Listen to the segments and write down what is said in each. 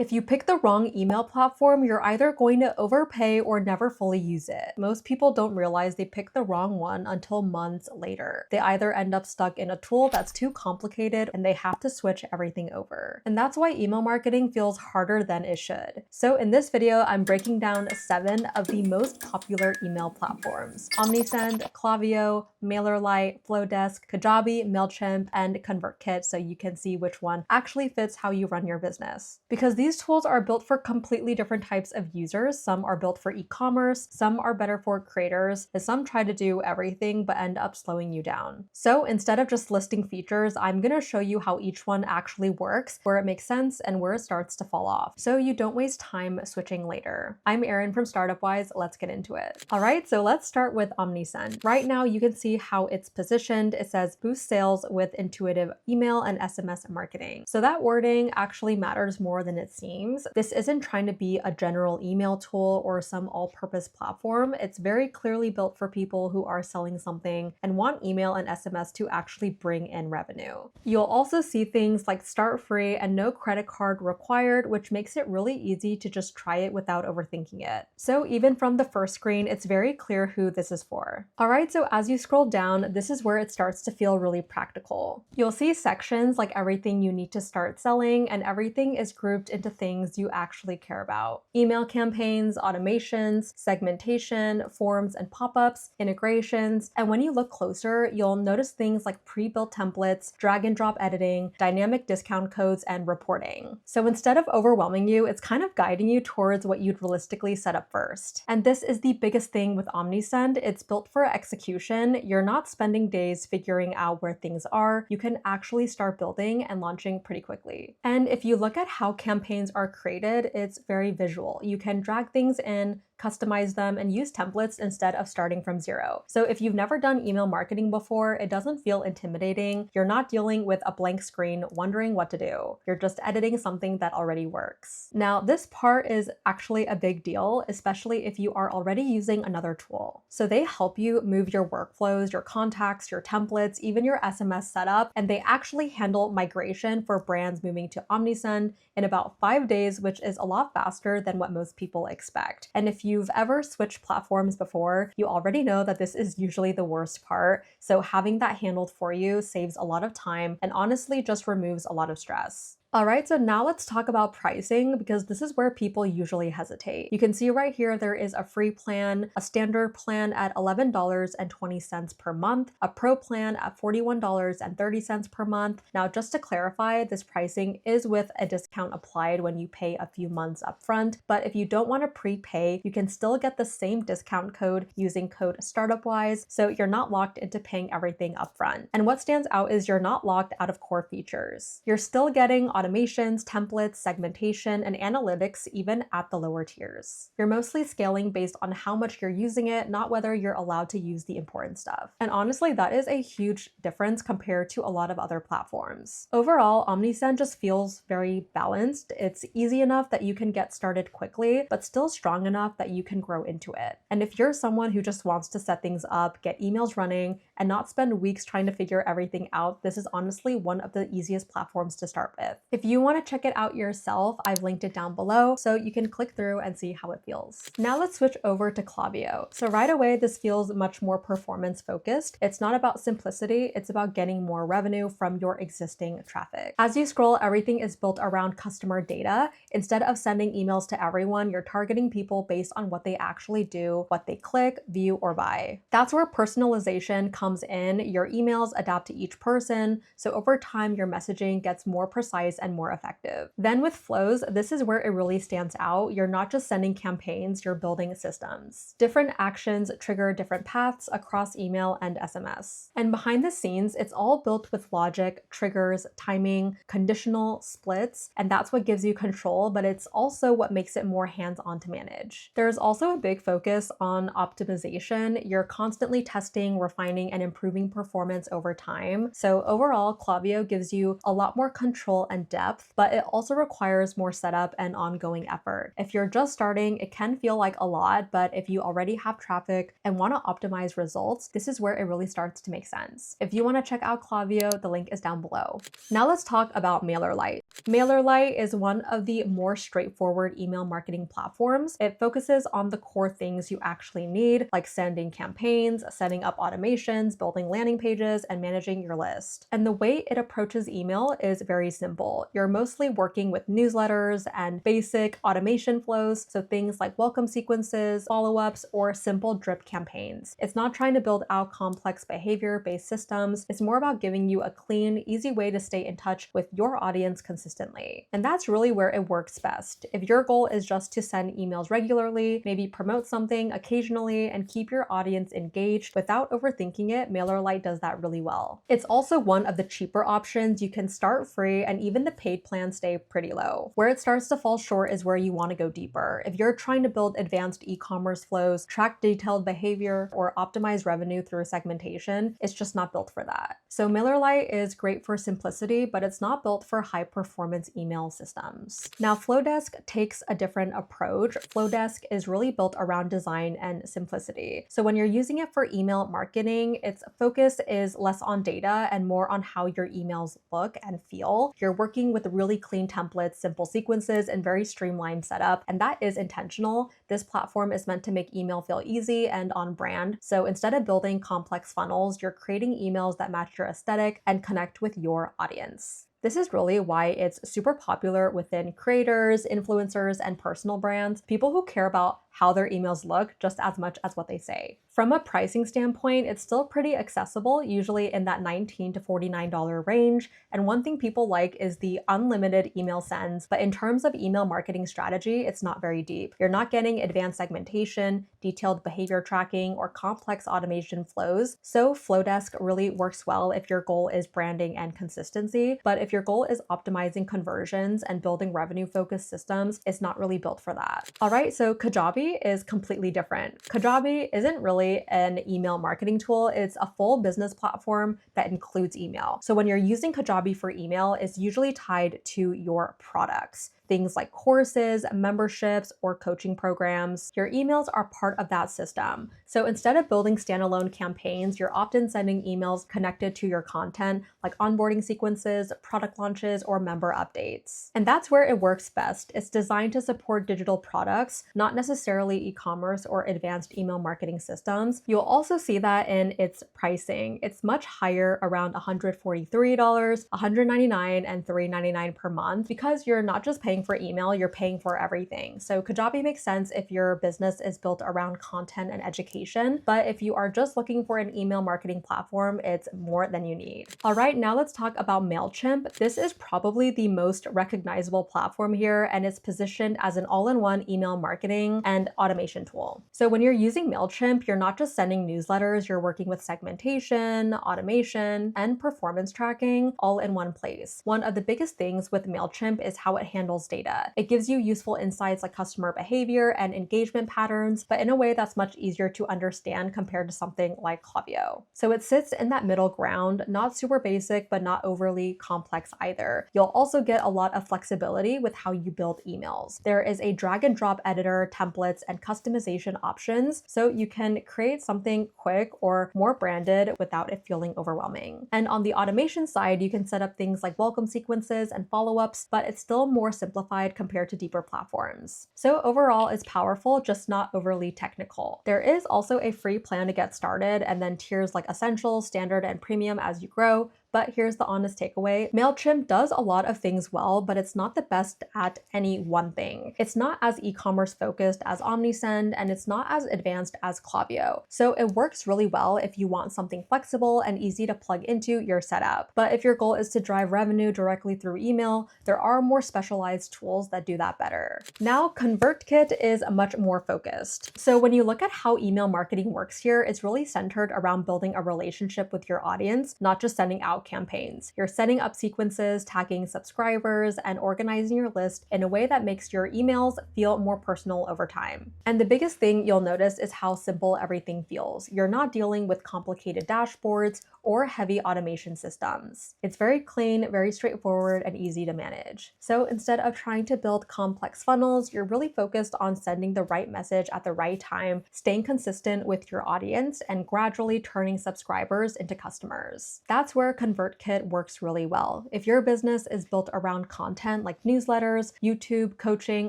If you pick the wrong email platform, you're either going to overpay or never fully use it. Most people don't realize they picked the wrong one until months later. They either end up stuck in a tool that's too complicated and they have to switch everything over. And that's why email marketing feels harder than it should. So in this video, I'm breaking down 7 of the most popular email platforms: Omnisend, Klaviyo, MailerLite, Flodesk, Kajabi, Mailchimp, and ConvertKit, so you can see which one actually fits how you run your business. Because these tools are built for completely different types of users. Some are built for e-commerce, some are better for creators, and some try to do everything but end up slowing you down. So instead of just listing features, I'm going to show you how each one actually works, where it makes sense, and where it starts to fall off, so you don't waste time switching later. I'm Erin from StartupWise. Let's get into it. All right, so let's start with Omnisend. Right now, you can see how it's positioned. It says boost sales with intuitive email and SMS marketing. So that wording actually matters more than it seems. This isn't trying to be a general email tool or some all-purpose platform. It's very clearly built for people who are selling something and want email and SMS to actually bring in revenue. You'll also see things like start free and no credit card required, which makes it really easy to just try it without overthinking it. So even from the first screen, it's very clear who this is for. All right, so as you scroll down, this is where it starts to feel really practical. You'll see sections like everything you need to start selling, and everything is grouped into things you actually care about: email campaigns, automations, segmentation, forms and pop-ups, integrations. And when you look closer, you'll notice things like pre-built templates, drag and drop editing, dynamic discount codes, and reporting. So instead of overwhelming you, it's kind of guiding you towards what you'd realistically set up first. And this is the biggest thing with Omnisend. It's built for execution. You're not spending days figuring out where things are. You can actually start building and launching pretty quickly. And if you look at how campaigns are created, it's very visual. You can drag things in, customize them, and use templates instead of starting from zero. So if you've never done email marketing before, it doesn't feel intimidating. You're not dealing with a blank screen wondering what to do. You're just editing something that already works. Now, this part is actually a big deal, especially if you are already using another tool. So they help you move your workflows, your contacts, your templates, even your SMS setup, and they actually handle migration for brands moving to Omnisend in about 5 days, which is a lot faster than what most people expect. And if you've ever switched platforms before, you already know that this is usually the worst part. So having that handled for you saves a lot of time and honestly just removes a lot of stress. All right, so now let's talk about pricing, because this is where people usually hesitate. You can see right here, there is a free plan, a standard plan at $11.20 per month, a pro plan at $41.30 per month. Now, just to clarify, this pricing is with a discount applied when you pay a few months upfront, but if you don't want to prepay, you can still get the same discount code using code StartupWise, so you're not locked into paying everything upfront. And what stands out is you're not locked out of core features. You're still getting automations, templates, segmentation, and analytics even at the lower tiers. You're mostly scaling based on how much you're using it, not whether you're allowed to use the important stuff. And honestly, that is a huge difference compared to a lot of other platforms. Overall, Omnisend just feels very balanced. It's easy enough that you can get started quickly, but still strong enough that you can grow into it. And if you're someone who just wants to set things up, get emails running, and not spend weeks trying to figure everything out, this is honestly one of the easiest platforms to start with. If you want to check it out yourself, I've linked it down below, so you can click through and see how it feels. Now let's switch over to Klaviyo. So right away, this feels much more performance focused. It's not about simplicity, it's about getting more revenue from your existing traffic. As you scroll, everything is built around customer data. Instead of sending emails to everyone, you're targeting people based on what they actually do, what they click, view, or buy. That's where personalization comes in. Your emails adapt to each person, so over time, your messaging gets more precise and more effective. Then with flows, this is where it really stands out. You're not just sending campaigns, you're building systems. Different actions trigger different paths across email and SMS. And behind the scenes, it's all built with logic, triggers, timing, conditional splits, and that's what gives you control, but it's also what makes it more hands-on to manage. There's also a big focus on optimization. You're constantly testing, refining, and improving performance over time. So overall, Klaviyo gives you a lot more control and depth, but it also requires more setup and ongoing effort. If you're just starting, it can feel like a lot, but if you already have traffic and want to optimize results, this is where it really starts to make sense. If you want to check out Klaviyo, the link is down below. Now let's talk about MailerLite. MailerLite is one of the more straightforward email marketing platforms. It focuses on the core things you actually need, like sending campaigns, setting up automations, building landing pages, and managing your list. And the way it approaches email is very simple. You're mostly working with newsletters and basic automation flows, so things like welcome sequences, follow-ups, or simple drip campaigns. It's not trying to build out complex behavior-based systems. It's more about giving you a clean, easy way to stay in touch with your audience consistently. And that's really where it works best. If your goal is just to send emails regularly, maybe promote something occasionally, and keep your audience engaged without overthinking it, MailerLite does that really well. It's also one of the cheaper options. You can start free, and even the paid plans stay pretty low. Where it starts to fall short is where you want to go deeper. If you're trying to build advanced e-commerce flows, track detailed behavior, or optimize revenue through segmentation, it's just not built for that. So MailerLite is great for simplicity, but it's not built for high-performance email systems. Now, Flodesk takes a different approach. Flodesk is really built around design and simplicity. So when you're using it for email marketing, its focus is less on data and more on how your emails look and feel. You're working with really clean templates, simple sequences, and very streamlined setup, and that is intentional. This platform is meant to make email feel easy and on brand. So instead of building complex funnels, you're creating emails that match your aesthetic and connect with your audience. This is really why it's super popular within creators, influencers, and personal brands, people who care about how their emails look just as much as what they say. From a pricing standpoint, it's still pretty accessible, usually in that $19 to $49 range. And one thing people like is the unlimited email sends, but in terms of email marketing strategy, it's not very deep. You're not getting advanced segmentation, detailed behavior tracking, or complex automation flows. So Flodesk really works well if your goal is branding and consistency, but if your goal is optimizing conversions and building revenue-focused systems, it's not really built for that. All right, so Kajabi is completely different. Kajabi isn't really an email marketing tool. It's a full business platform that includes email. So when you're using Kajabi for email, it's usually tied to your products. Things like courses, memberships, or coaching programs. Your emails are part of that system. So instead of building standalone campaigns, you're often sending emails connected to your content, like onboarding sequences, product launches, or member updates. And that's where it works best. It's designed to support digital products, not necessarily e-commerce or advanced email marketing systems. You'll also see that in its pricing. It's much higher, around $143, $199, and $399 per month, because you're not just paying for email, you're paying for everything. So Kajabi makes sense if your business is built around content and education, but if you are just looking for an email marketing platform, it's more than you need. All right, now let's talk about Mailchimp. This is probably the most recognizable platform here, and it's positioned as an all-in-one email marketing and automation tool. So when you're using Mailchimp, you're not just sending newsletters, you're working with segmentation, automation, and performance tracking all in one place. One of the biggest things with Mailchimp is how it handles data. It gives you useful insights like customer behavior and engagement patterns, but in a way that's much easier to understand compared to something like Klaviyo. So it sits in that middle ground, not super basic, but not overly complex either. You'll also get a lot of flexibility with how you build emails. There is a drag and drop editor, templates, and customization options, so you can create something quick or more branded without it feeling overwhelming. And on the automation side, you can set up things like welcome sequences and follow-ups, but it's still more simplified compared to deeper platforms. So overall, it's powerful, just not overly technical. There is also a free plan to get started, and then tiers like Essential, Standard, and Premium as you grow. But here's the honest takeaway. Mailchimp does a lot of things well, but it's not the best at any one thing. It's not as e-commerce focused as Omnisend, and it's not as advanced as Klaviyo. So it works really well if you want something flexible and easy to plug into your setup. But if your goal is to drive revenue directly through email, there are more specialized tools that do that better. Now, ConvertKit is much more focused. So when you look at how email marketing works here, it's really centered around building a relationship with your audience, not just sending out campaigns. You're setting up sequences, tagging subscribers, and organizing your list in a way that makes your emails feel more personal over time. And the biggest thing you'll notice is how simple everything feels. You're not dealing with complicated dashboards or heavy automation systems. It's very clean, very straightforward, and easy to manage. So instead of trying to build complex funnels, you're really focused on sending the right message at the right time, staying consistent with your audience, and gradually turning subscribers into customers. That's where ConvertKit works really well. If your business is built around content like newsletters, YouTube, coaching,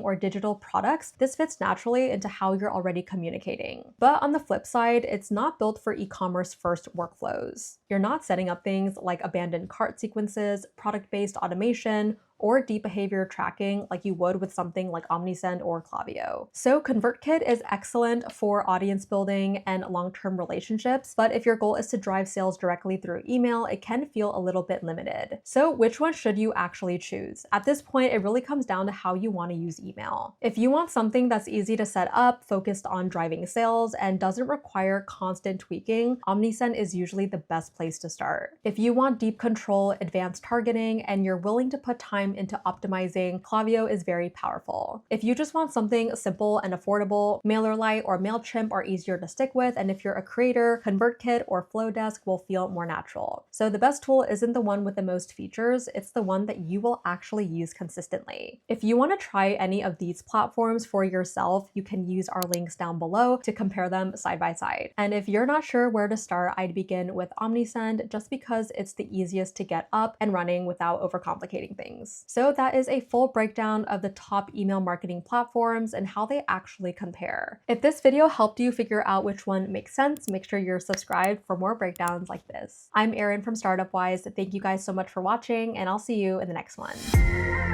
or digital products, this fits naturally into how you're already communicating. But on the flip side, it's not built for e-commerce first workflows. You're not setting up things like abandoned cart sequences, product-based automation, or deep behavior tracking like you would with something like Omnisend or Klaviyo. So ConvertKit is excellent for audience building and long-term relationships, but if your goal is to drive sales directly through email, it can feel a little bit limited. So which one should you actually choose? At this point, it really comes down to how you want to use email. If you want something that's easy to set up, focused on driving sales, and doesn't require constant tweaking, Omnisend is usually the best place to start. If you want deep control, advanced targeting, and you're willing to put time into optimizing, Klaviyo is very powerful. If you just want something simple and affordable, MailerLite or Mailchimp are easier to stick with, and if you're a creator, ConvertKit or Flodesk will feel more natural. So the best tool isn't the one with the most features, it's the one that you will actually use consistently. If you want to try any of these platforms for yourself, you can use our links down below to compare them side by side. And if you're not sure where to start, I'd begin with Omnisend just because it's the easiest to get up and running without overcomplicating things. So that is a full breakdown of the top email marketing platforms and how they actually compare. If this video helped you figure out which one makes sense, make sure you're subscribed for more breakdowns like this. I'm Erin from StartupWise. Thank you guys so much for watching, and I'll see you in the next one.